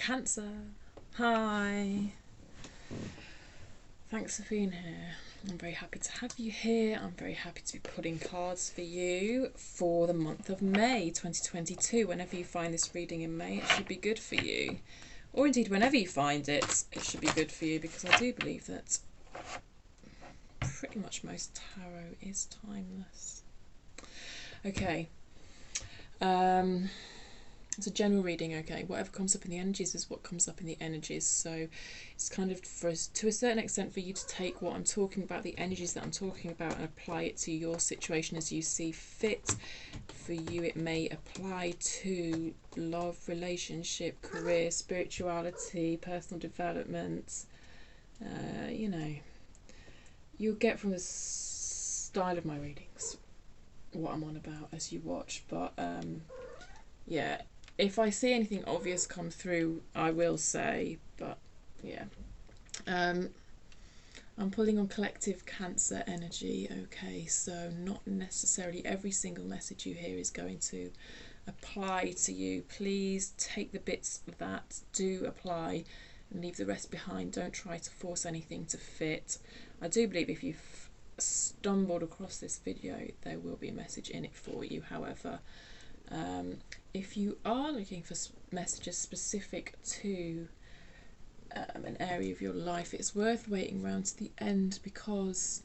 Cancer. Hi. Thanks for being here. I'm very happy to have you here. I'm very happy to be pulling cards for you for the month of May 2022. Whenever you find this reading in May, it should be good for you. Or indeed, whenever you find it, it should be good for you, because I do believe that pretty much most tarot is timeless. Okay. It's a general reading, okay. Whatever comes up in the energies is what comes up in the energies. So it's kind of, for us, to a certain extent, for you to take what I'm talking about, the energies that I'm talking about, and apply it to your situation as you see fit. For you, it may apply to love, relationship, career, spirituality, personal development. You know, you'll get from the style of my readings what I'm on about as you watch. But yeah, if I see anything obvious come through, I will say. But yeah, I'm pulling on collective Cancer energy. Okay, so not necessarily every single message you hear is going to apply to you. Please take the bits that do apply and leave the rest behind. Don't try to force anything to fit. I do believe if you've stumbled across this video, there will be a message in it for you. However, if you are looking for messages specific to an area of your life, it's worth waiting around to the end, because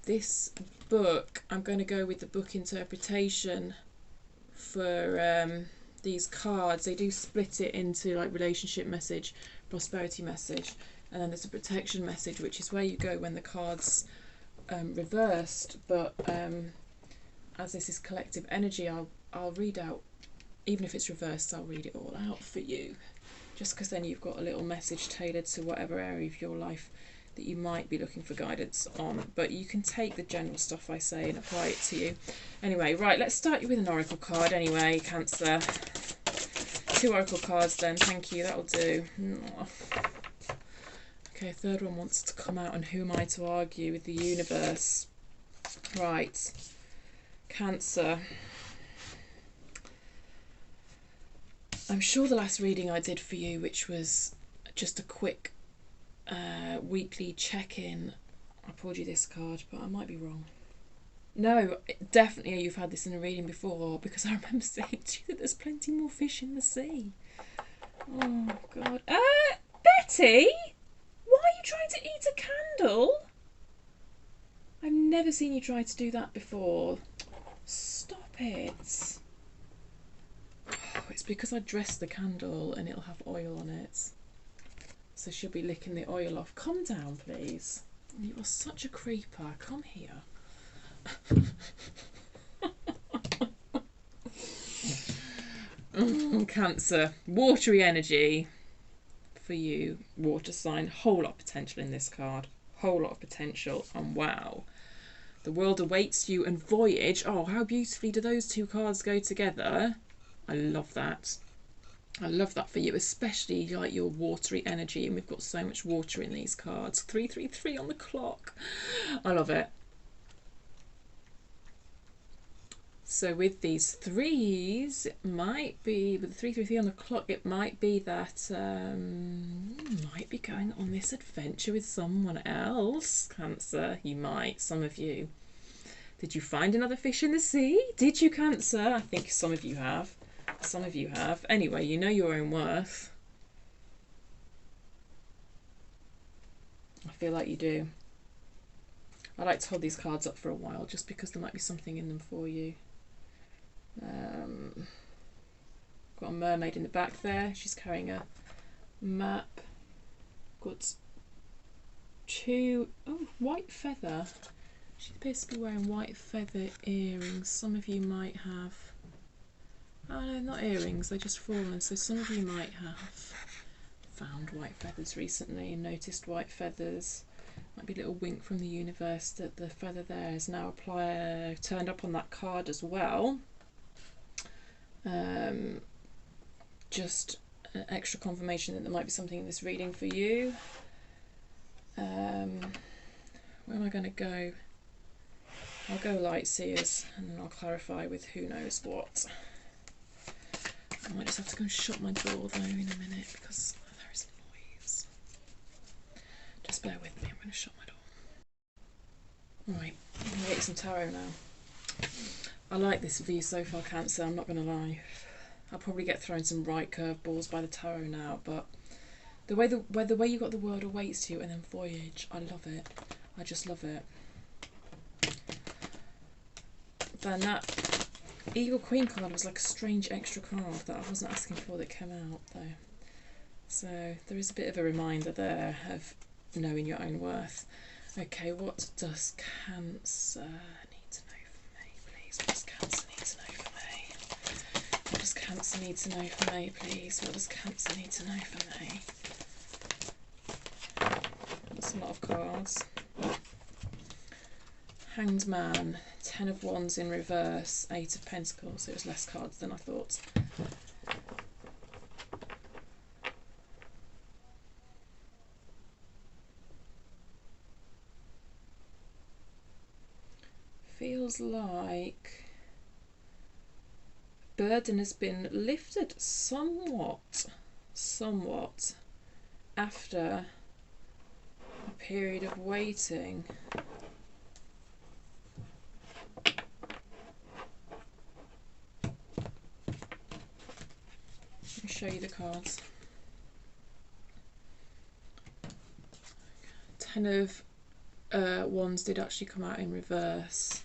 this book, I'm going to go with the book interpretation for these cards. They do split it into like relationship message, prosperity message, and then there's a protection message, which is where you go when the cards reversed. But as this is collective energy, I'll read out, even if it's reversed, I'll read it all out for you, just because then you've got a little message tailored to whatever area of your life that you might be looking for guidance on. But you can take the general stuff I say and apply it to you. Anyway, right, let's start you with an oracle card anyway, Cancer. 2 oracle cards then, thank you, that'll do. Okay, third one wants to come out, and who am I to argue with the universe? Right, Cancer. I'm sure the last reading I did for you, which was just a quick weekly check-in, I pulled you this card, but I might be wrong. No, definitely you've had this in a reading before, because I remember saying to you that there's plenty more fish in the sea. Oh, God. Betty? Why are you trying to eat a candle? I've never seen you try to do that before. Stop it. Oh, it's because I dressed the candle and it'll have oil on it. So she'll be licking the oil off. Calm down, please. You are such a creeper. Come here. Cancer. Watery energy for you, water sign. Whole lot of potential in this card. Whole lot of potential. And wow. The world awaits you and voyage. Oh, how beautifully do those 2 cards go together? I love that. I love that for you, especially like your watery energy, and we've got so much water in these cards. 333 on the clock. I love it. So with these 3s, it might be, with the 333 on the clock, it might be that you might be going on this adventure with someone else, Cancer. You might, some of you. Did you find another fish in the sea? Did you, Cancer? I think some of you have. Some of you have. Anyway, you know your own worth. I feel like you do. I like to hold these cards up for a while, just because there might be something in them for you. Got a mermaid in the back there. She's carrying a map. Got 2... Oh, white feather. She appears to be wearing white feather earrings. Some of you might have... Oh no, not earrings, they're just fallen. So some of you might have found white feathers recently and noticed white feathers. Might be a little wink from the universe that the feather there is now turned up on that card as well. Just an extra confirmation that there might be something in this reading for you. Where am I going to go? I'll go light seers and then I'll clarify with who knows what. I might just have to go and shut my door though in a minute because there is noise. Just bear with me, I'm going to shut my door. Right, I'm going to get you some tarot now. I like this for you so far, Cancer, I'm not going to lie. I'll probably get thrown some right curveballs by the tarot now, but the way you got the word awaits to you and then voyage, I love it. I just love it. Then that Evil Queen card was like a strange extra card that I wasn't asking for that came out though. So there is a bit of a reminder there of knowing your own worth. Okay, what does Cancer need to know for me, please? What does Cancer need to know for me? What does Cancer need to know for me, please? What does Cancer need to know for me? That's a lot of cards. Hanged Man, 10 of Wands in reverse, 8 of Pentacles. It was less cards than I thought. Feels like burden has been lifted somewhat after a period of waiting. Let me show you the cards. 10 of Wands did actually come out in reverse,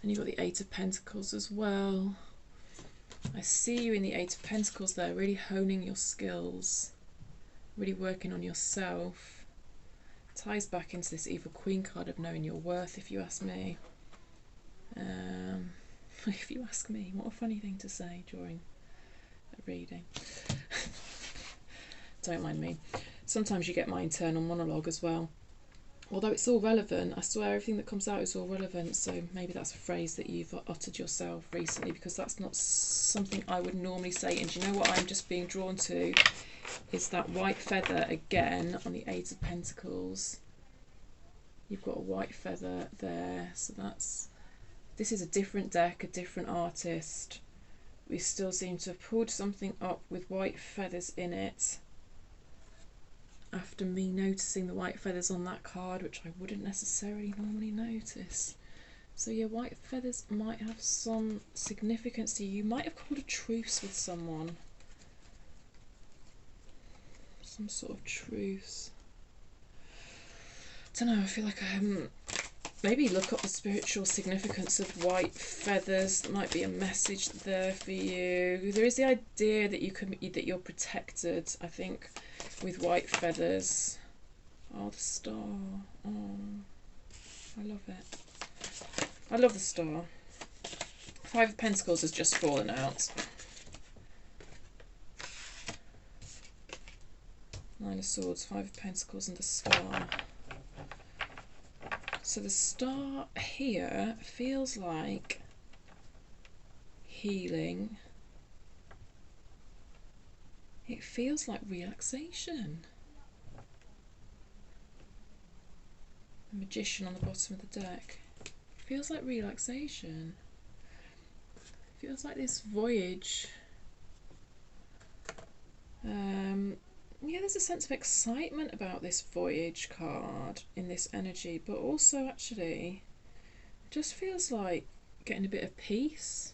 and you've got the 8 of Pentacles as well. I see you in the 8 of Pentacles there, really honing your skills, really working on yourself. Ties back into this Evil Queen card of knowing your worth, if you ask me. If you ask me, what a funny thing to say during a reading. Don't mind me. Sometimes you get my internal monologue as well. Although it's all relevant, I swear everything that comes out is all relevant, so maybe that's a phrase that you've uttered yourself recently, because that's not something I would normally say. And do you know what I'm just being drawn to? Is that white feather again on the 8 of Pentacles. You've got a white feather there, so this is a different deck, a different artist. We still seem to have pulled something up with white feathers in it. After me noticing the white feathers on that card, which I wouldn't necessarily normally notice. So yeah, white feathers might have some significance to you. You might have called a truce with someone. Some sort of truce. I don't know, I feel like maybe look up the spiritual significance of white feathers. There might be a message there for you. There is the idea that you're protected, I think, with white feathers. Oh, the star. Oh, I love it. I love the star. 5 of Pentacles has just fallen out. 9 of Swords, 5 of Pentacles and the star. So the star here feels like healing. It feels like relaxation. The Magician on the bottom of the deck. It feels like relaxation. It feels like this voyage. Yeah, there's a sense of excitement about this voyage card in this energy, but also actually it just feels like getting a bit of peace.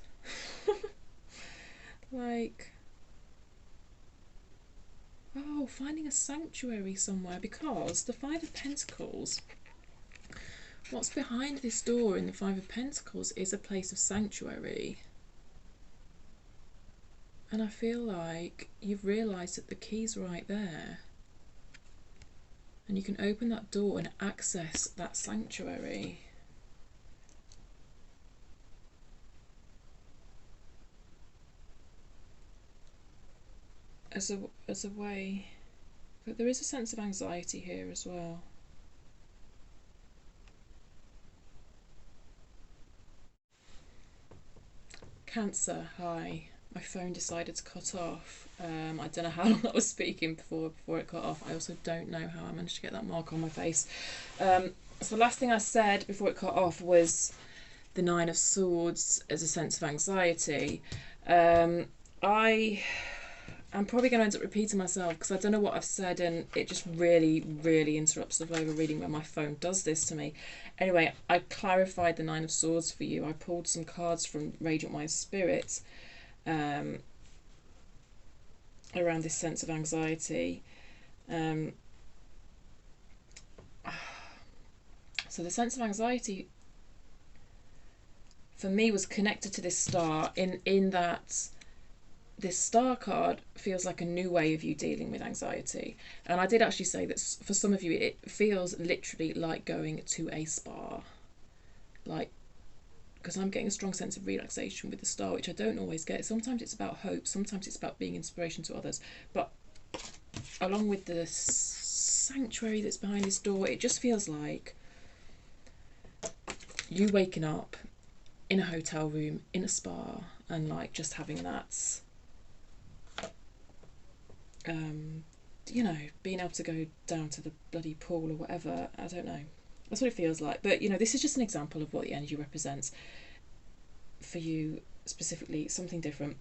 Like, oh, finding a sanctuary somewhere, because the 5 of Pentacles, what's behind this door in the 5 of Pentacles is a place of sanctuary. And I feel like you've realised that the key's right there. And you can open that door and access that sanctuary. As a way. But there is a sense of anxiety here as well. Cancer, hi. My phone decided to cut off. I don't know how long I was speaking before it cut off. I also don't know how I managed to get that mark on my face. So the last thing I said before it cut off was the 9 of Swords as a sense of anxiety. I'm probably going to end up repeating myself because I don't know what I've said, and it just really, really interrupts the flow of reading when my phone does this to me. Anyway, I clarified the Nine of Swords for you. I pulled some cards from Radiant Wise Spirit around this sense of anxiety. So the sense of anxiety for me was connected to this star in that this star card feels like a new way of you dealing with anxiety. And I did actually say that for some of you it feels literally like going to a spa, like, because I'm getting a strong sense of relaxation with the star, which I don't always get. Sometimes it's about hope, sometimes it's about being inspiration to others, but along with the sanctuary that's behind this door, it just feels like you waking up in a hotel room in a spa and like just having that you know, being able to go down to the bloody pool or whatever. I don't know, that's what it feels like. But you know, this is just an example of what the energy represents for you specifically, something different.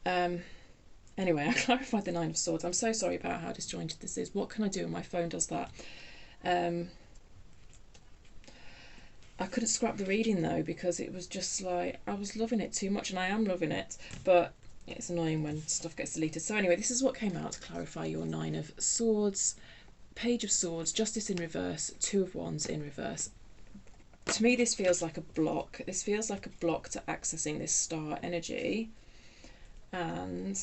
Anyway, I clarified the Nine of Swords. I'm so sorry about how disjointed this is. What can I do when my phone does that? I couldn't scrap the reading though, because it was just like, I was loving it too much, and I am loving it, but it's annoying when stuff gets deleted. So anyway, this is what came out to clarify your Nine of Swords. Page of Swords, Justice in reverse, Two of Wands in reverse. To me, this feels like a block. This feels like a block to accessing this star energy. And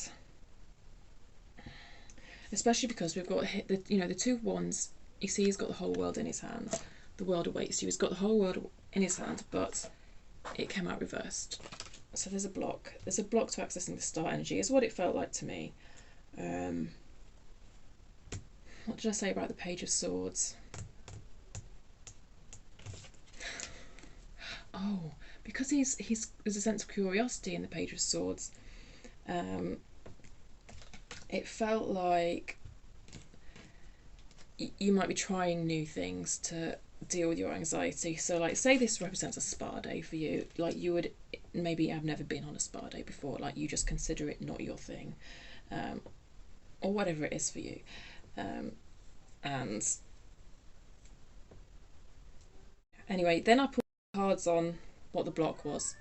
especially because we've got the, you know, the Two of Wands, you see he's got the whole world in his hands. The world awaits you. He's got the whole world in his hand, but it came out reversed. So there's a block. There's a block to accessing the star energy, is what it felt like to me. What did I say about the Page of Swords? Oh, because there's a sense of curiosity in the Page of Swords. It felt like you might be trying new things to deal with your anxiety. So like, say this represents a spa day for you, like you would maybe have never been on a spa day before, like you just consider it not your thing, or whatever it is for you. And anyway, then I put cards on what the block was.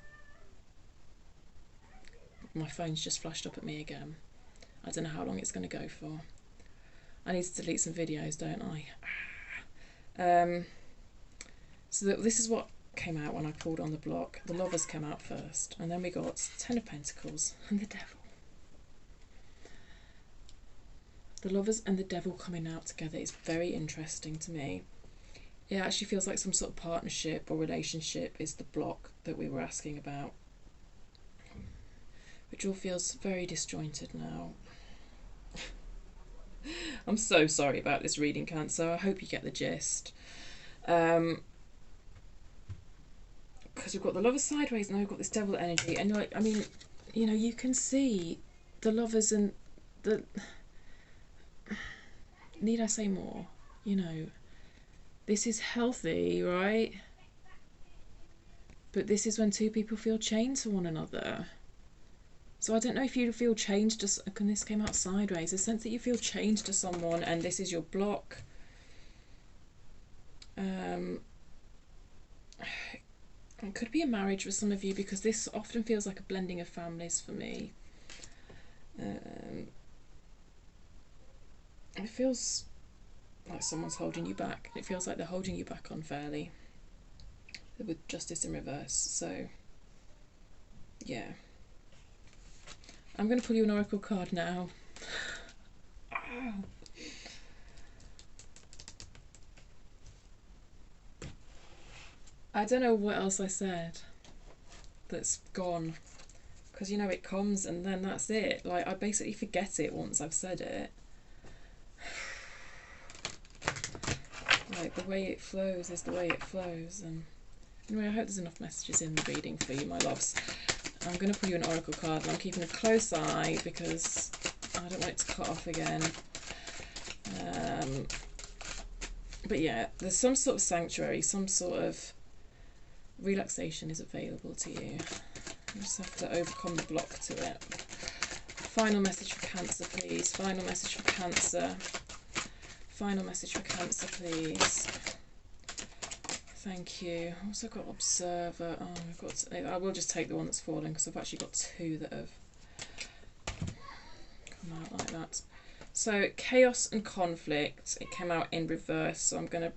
My phone's just flashed up at me again. I don't know how long it's going to go for. I need to delete some videos, don't I? So this is what came out when I pulled on the block. The Lovers came out first, and then we got Ten of Pentacles and the Devil. The Lovers and the Devil coming out together is very interesting to me. It actually feels like some sort of partnership or relationship is the block that we were asking about, which all feels very disjointed now. I'm so sorry about this reading, Cancer. I hope you get the gist. Because we've got the Lovers sideways, and now we've got this Devil energy, and like, I mean, you know, you can see the Lovers and the... Need I say more? You know, this is healthy, right? But this is when two people feel chained to one another. So I don't know if you feel chained to... And this came out sideways. A sense that you feel chained to someone, and this is your block. It could be a marriage for some of you, because this often feels like a blending of families for me. It feels like someone's holding you back. It feels like they're holding you back unfairly with Justice in reverse. So yeah, I'm going to pull you an oracle card now. I don't know what else I said that's gone, because you know it comes and then that's it. Like, I basically forget it once I've said it. Like, the way it flows is the way it flows. And anyway, I hope there's enough messages in the reading for you, my loves. I'm going to pull you an oracle card, and I'm keeping a close eye because I don't want it to cut off again. But yeah, there's some sort of sanctuary, some sort of relaxation is available to you. You just have to overcome the block to it. Final message for Cancer, please. Final message for Cancer. Final message for Cancer, please. Thank you. Also got Observer. Oh, I've got to, I will just take the one that's fallen because I've actually got two that have come out like that. So Chaos and Conflict. It came out in reverse, so I'm going to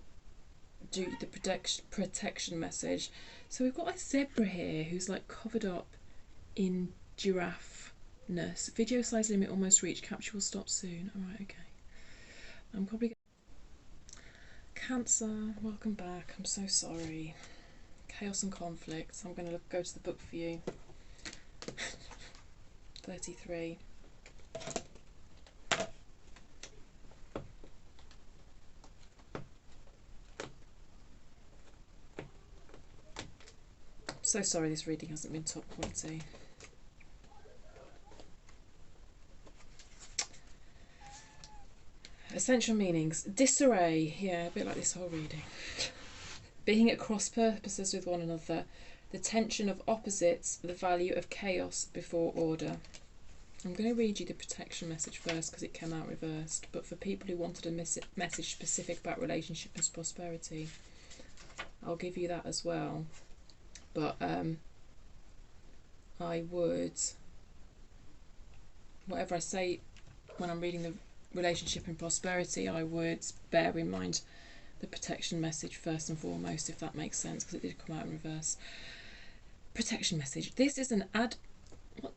do the protection message. So we've got a zebra here who's like covered up in giraffe-ness. Video size limit almost reached. Capture will stop soon. Alright, okay. I'm probably... Cancer, welcome back. I'm so sorry. Chaos and Conflict. I'm going to go to the book for you. 33. So sorry this reading hasn't been top quality. Essential meanings. Disarray. Yeah, a bit like this whole reading. Being at cross purposes with one another. The tension of opposites. The value of chaos before order. I'm going to read you the protection message first because it came out reversed. But for people who wanted a message specific about relationship and prosperity, I'll give you that as well. But I would, whatever I say when I'm reading the relationship and prosperity, I would bear in mind the protection message first and foremost, if that makes sense, because it did come out in reverse. Protection message. This is an what?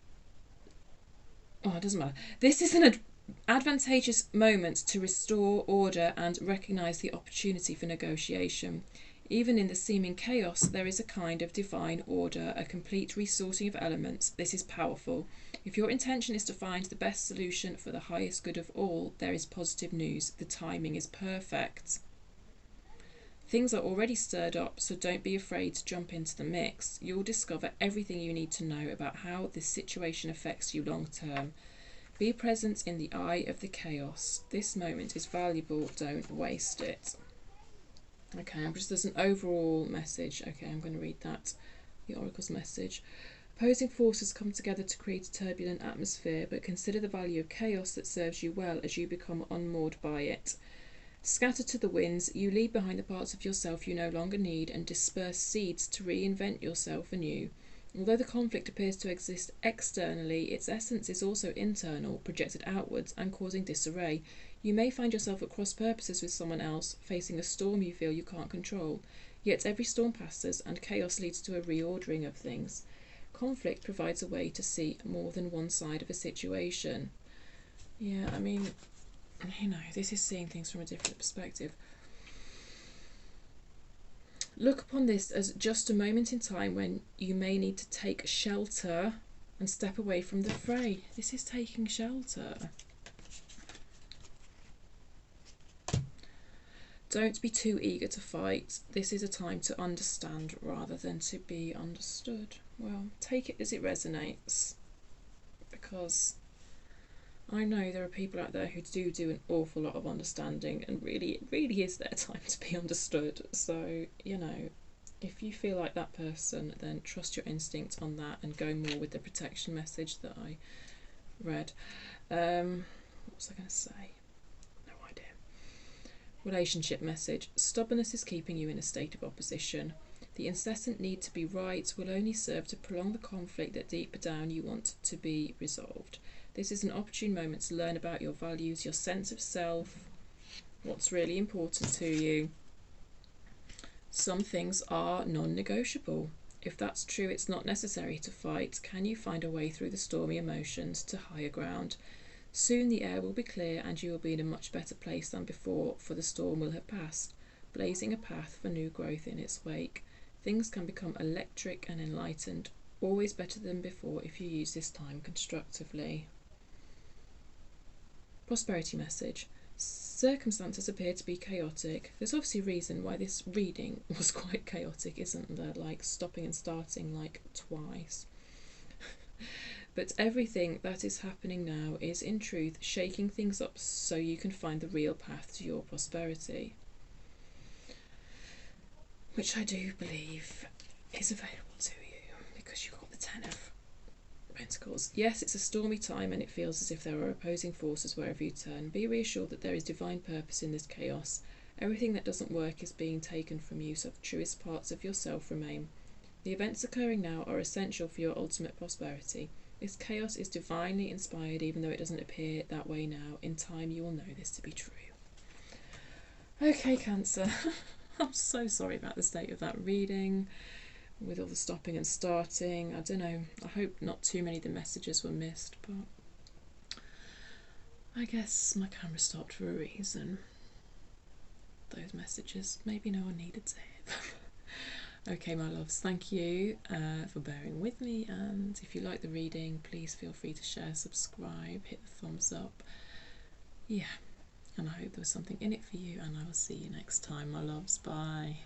Oh, it doesn't matter. This is an advantageous moment to restore order and recognise the opportunity for negotiation. Even in the seeming chaos, there is a kind of divine order, a complete resorting of elements. This is powerful. If your intention is to find the best solution for the highest good of all, there is positive news. The timing is perfect. Things are already stirred up, so don't be afraid to jump into the mix. You'll discover everything you need to know about how this situation affects you long term. Be present in the eye of the chaos. This moment is valuable. Don't waste it. Okay, there's an overall message. Okay, I'm going to read that. The Oracle's message. Opposing forces come together to create a turbulent atmosphere, but consider the value of chaos that serves you well as you become unmoored by it. Scattered to the winds, you leave behind the parts of yourself you no longer need and disperse seeds to reinvent yourself anew. Although the conflict appears to exist externally, its essence is also internal, projected outwards and causing disarray. You may find yourself at cross purposes with someone else, facing a storm you feel you can't control. Yet every storm passes and chaos leads to a reordering of things. Conflict provides a way to see more than one side of a situation. Yeah, I mean, you know, this is seeing things from a different perspective. Look upon this as just a moment in time when you may need to take shelter and step away from the fray. This is taking shelter. Don't be too eager to fight. This is a time to understand rather than to be understood. Well, take it as it resonates, because I know there are people out there who do an awful lot of understanding, and really, it really is their time to be understood. So, you know, if you feel like that person, then trust your instinct on that and go more with the protection message that I read. What was I going to say? Relationship message. Stubbornness is keeping you in a state of opposition. The incessant need to be right will only serve to prolong the conflict that deeper down you want to be resolved. This is an opportune moment to learn about your values, your sense of self, what's really important to you. Some things are non-negotiable. If that's true, it's not necessary to fight. Can you find a way through the stormy emotions to higher ground? Soon the air will be clear and you will be in a much better place than before, for the storm will have passed, blazing a path for new growth in its wake. Things can become electric and enlightened, always better than before if you use this time constructively. Prosperity message. Circumstances appear to be chaotic. There's obviously a reason why this reading was quite chaotic, isn't there? Like stopping and starting like twice. But everything that is happening now is in truth shaking things up so you can find the real path to your prosperity, which I do believe is available to you because you've got the Pentacles. Yes, it's a stormy time and it feels as if there are opposing forces wherever you turn. Be reassured that there is divine purpose in this chaos. Everything that doesn't work is being taken from you, so the truest parts of yourself remain. The events occurring now are essential for your ultimate prosperity. This chaos is divinely inspired, even though it doesn't appear that way now. In time, you will know this to be true. Okay, Cancer. I'm so sorry about the state of that reading, with all the stopping and starting. I don't know. I hope not too many of the messages were missed, but I guess my camera stopped for a reason. Those messages, maybe no one needed to hear them. Okay, my loves, thank you for bearing with me, and if you like the reading, please feel free to share, subscribe, hit the thumbs up. Yeah, and I hope there was something in it for you, and I will see you next time, my loves. Bye.